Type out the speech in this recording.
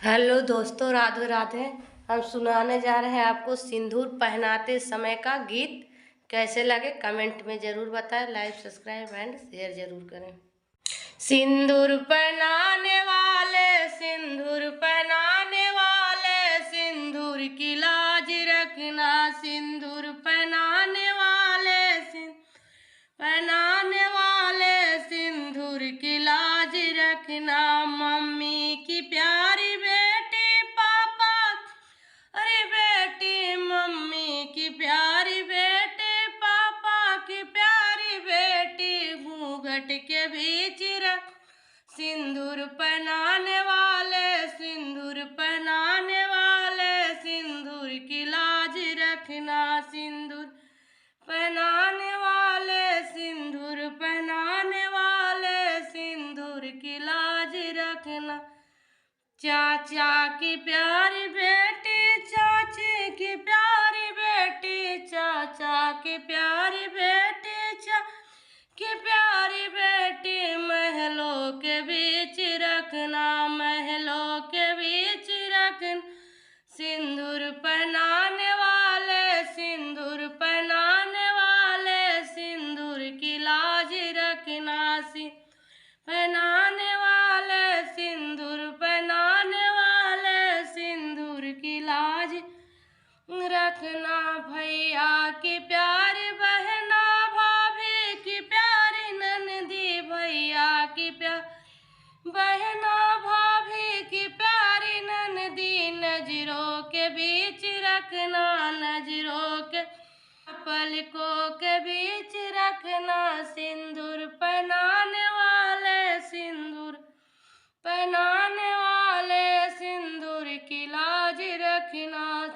Hello दोस्तों, राधे राधे। हम सुनाने जा रहे हैं आपको सिंदूर पहनाते समय का गीत। कैसे लगे कमेंट में ज़रूर बताएं। लाइक, सब्सक्राइब एंड शेयर ज़रूर करें। सिंदूर पहनाने वाले, सिंदूर पहनाने वाले, सिंदूर की लाज रखना। सिंदूर पहनाने वाले, पहनाने वाले, सिंदूर की लाज रखना। मम्मी की प्यारी बेटी, पापा अरे बेटी, मम्मी की प्यारी बेटी, पापा की प्यारी बेटी, घूंघट के बीच रख सिंदूर पहनाने वाले, सिंदूर पहनाने वाले, सिंदूर की लाज रखना। सिंदूर पहनाने वाले, सिंदूर पहनाने वाले, सिंदूर की लाज रखना। चाचा की प्यारी बेटी, चाची की प्यारी बेटी, चाचा की प्यारी बेटी, की प्यारी बेटी, महलों के बीच रखना, महलों के बीच रखना। सिंदूर पहनाने वाले, सिंदूर पहनाने वाले, सिंदूर की लाज रखना। पहनाने वाले, सिंदूर पहनाने वाले, सिंदूर की लाज रखना। भैया की प्यारी बहना, भाभी की प्यारी ननदी, भैया की प्यारी बहना, भाभी की प्यारी ननदी, नजरों के बीच रखना, नजरों के पलकों के बीच रखना। सिंदूर पहनाने वाले, सिंदूर पहनाने वाले, सिंदूर की लाज रखना।